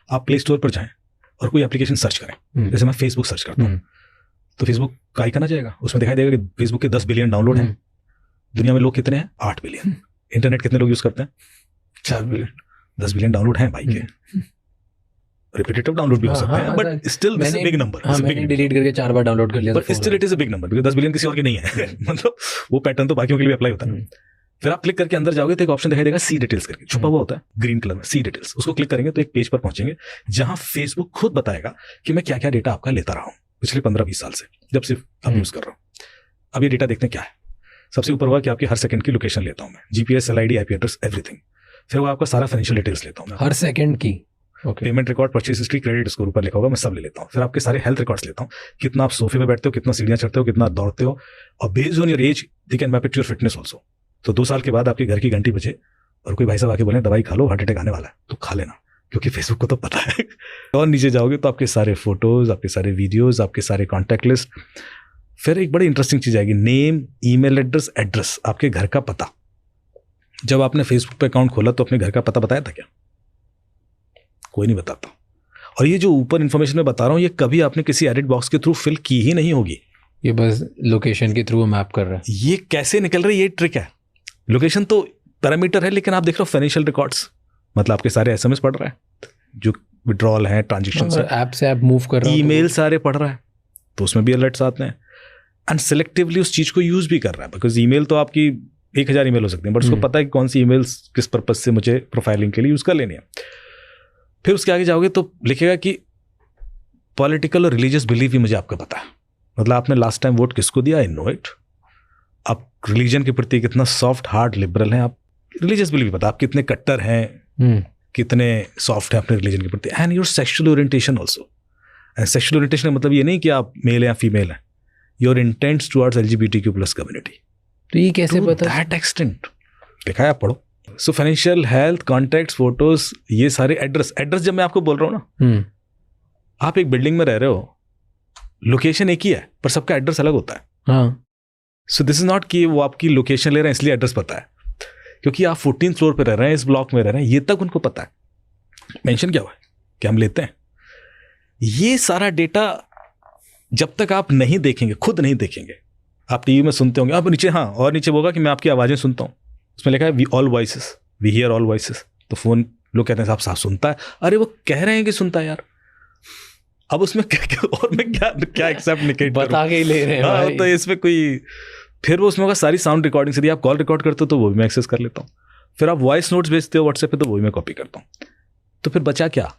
आप play store पर जाएं और कोई एप्लीकेशन सर्च करें, जैसे मैं फेसबुक सर्च करता हूँ तो फेसबुक का आइकन आ जाएगा, उसमें दिखाई देगा कि फेसबुक के 10 बिलियन डाउनलोड हैं। दुनिया में लोग कितने हैं? 8 बिलियन। इंटरनेट कितने लोग यूज करते हैं? 4 बिलियन। 10 बिलियन डाउनलोड हैं भाई के। रिपीटेटिव डाउनलोड भी हो सकते हैं, but still this is big number. मैंने डिलीट करके 4 बार डाउनलोड कर लिया, but still it is a big number, because 10 billion किसी और के नहीं है। मतलब वो पैटर्न तो बाकियों के लिए भी अप्लाई होता है। फिर आप क्लिक करके अंदर जाओगे तो एक ऑप्शन दिखाई देगा सी डिटेल्स करके, छुपा हुआ होता है ग्रीन कलर में, सी डिटेल्स। उसको क्लिक करेंगे तो एक पेज पर पहुंचेंगे जहां फेसबुक खुद बताएगा कि मैं क्या क्या डेटा आपका लेता रहा हूं पिछले 15-20 साल से, जब सिर्फ अब यूज कर रहा हूं। अब ये डेटा देखते हैं क्या है। सबसे ऊपर हुआ कि आपकी हर सेकंड की लोकेशन लेता हूं मैं, जीपीएस, एलआईडी, आईपी एड्रेस, एवरीथिंग। फिर वो आपका सारा फाइनेंशियल डिटेल्स लेता हूं मैं, हर सेकंड की। Payment record, purchase history, credit score ऊपर लिखा होगा, मैं सब ले लेता हूँ। फिर आपके सारे हेल्थ रिकॉर्ड्स लेता हूँ, कितना आप सोफे पे बैठते हो, कितना सीढ़ियां चढ़ते हो, कितना दौड़ते हो, और based on your age they can map it your fitness also. तो 2 साल के बाद आपके घर की घंटी बजे और कोई भाई साहब आके बोले दवाई खा लो, हार्ट अटैक आने वाला है, तो खा लेना, क्योंकि फेसबुक को तो पता है। और नीचे जाओगे तो आपके सारे फोटोज, आपके सारे वीडियोज, आपके सारे कॉन्टैक्ट लिस्ट। फिर एक बड़ी इंटरेस्टिंग चीज आएगी, नेम, ईमेल एड्रेस, एड्रेस, आपके घर का पता। जब आपने फेसबुक पे अकाउंट खोला तो अपने घर का पता बताया था क्या? कोई नहीं बताता। और ये जो ऊपर इन्फॉर्मेशन मैं बता रहा हूँ, ये कभी आपने किसी एडिट बॉक्स के थ्रू फिल की ही नहीं होगी। ये बस लोकेशन के थ्रू मैप कर रहा है। ये कैसे निकल रही है, ये ट्रिक है। लोकेशन तो पैरामीटर है, लेकिन आप देख रहे हो फाइनेंशियल रिकॉर्ड्स, मतलब आपके सारे एसएमएस पढ़ रहा है, जो विड्रॉल है, ट्रांजेक्शन है, ऐप से ऐप मूव कर रहा है, ईमेल सारे पढ़ रहा है, तो उसमें भी अलर्ट्स आते हैं। एंड सिलेक्टिवली उस चीज को यूज भी कर रहा है, बिकॉज ईमेल तो आपकी 1000 ईमेल हो सकती है, बट उसको पता है कि कौन सी ईमेल्स किस पर्पज से मुझे प्रोफाइलिंग के लिए यूज कर लेनी है। फिर उसके आगे जाओगे तो लिखेगा कि पॉलिटिकल और रिलीजियस बिलीफ भी मुझे आपका पता है, मतलब आपने लास्ट टाइम वोट किसको दिया, आई नो इट। आप रिलीजन के प्रति कितना सॉफ्ट हार्ट लिबरल हैं, आप रिलीजियस बिलीफ पता, आप कितने कट्टर हैं, कितने सॉफ्ट हैं अपने रिलीजन के प्रति। And your sexual orientation also. And sexual orientation का मतलब ये नहीं कि आप मेल या फीमेल हैं, your intends towards LGBTQ+ community. तो ये कैसे पता? दैट एक्सटेंट लिखा है, आप पढ़ो। So financial, health, contacts, photos, ये सारे एड्रेस जब मैं आपको बोल रहा हूँ ना, आप एक बिल्डिंग में रह रहे हो, लोकेशन एक ही है पर सबका एड्रेस अलग होता है। हाँ। सो दिस इज नॉट कि वो आपकी लोकेशन ले रहे हैं इसलिए एड्रेस पता है, क्योंकि आप 14th फ्लोर पे रह रहे हैं, इस ब्लॉक में रह रहे हैं, ये तक उनको पता है। मेंशन क्या हुआ है कि हम लेते हैं। ये सारा डेटा जब तक आप नहीं देखेंगे, खुद नहीं देखेंगे, आप टीवी में सुनते होंगे, आप नीचे, हाँ, और नीचे होगा कि मैं आपकी आवाजें सुनता हूँ, उसमें लिखा है we all voices, we hear all voices. तो फोन लोग कहते हैं साहब साफ सुनता है, अरे वो कह रहे हैं कि सुनता है यार। अब उसमें और मैं क्या एक्सेप्ट निकेट बता के ही ले रहे हैं भाई। तो इसमें कोई, फिर वो उसमें होगा सारी साउंड रिकॉर्डिंग, यदि आप कॉल रिकॉर्ड करते हो तो वो भी मैं एक्सेस कर लेता हूँ। फिर आप वॉइस नोट्स भेजते हो व्हाट्सएप पे, तो वो भी मैं कॉपी करता हूँ। तो फिर बचा क्या?